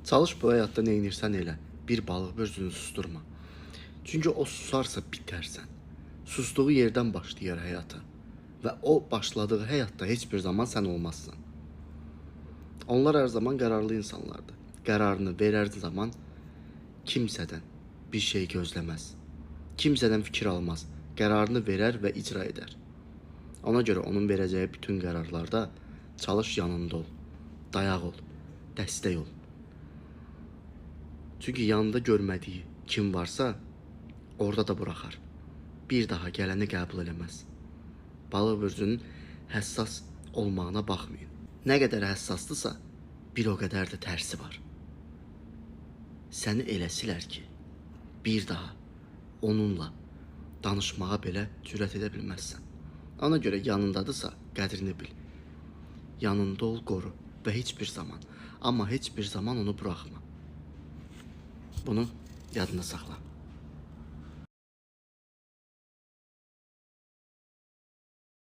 Çalış bu həyatda nə edirsən elə. Bir balıq özünü susturma. Çünki o susarsa bitərsən. Susduğu yerdən başlayır həyata. Və o başladığı həyatda heç bir zaman sən olmazsan. Onlar hər zaman qərarlı insanlardır. Qərarını verər zaman kimsədən bir şey gözləməz. Kimsədən fikir almaz. Qərarını verər və icra edər. Ona görə onun verəcəyi bütün qərarlarda çalış yanında ol. Dayaq ol. Dəstək ol. Çünki yanında görmədiyi kim varsa orada da buraxar. Bir daha gələni qəbul eləməz. Balıq burcunun həssas olmağına baxmayın. Nə qədər həssasdırsa, bir o qədər də tərsi var. Səni eləsilər ki, bir daha onunla danışmağa belə cürət edə bilməzsən. Ona görə yanındadırsa qədrini bil. Yanında ol, qoru və heç bir zaman, amma heç bir zaman onu buraxma. Bunu yadına saxla.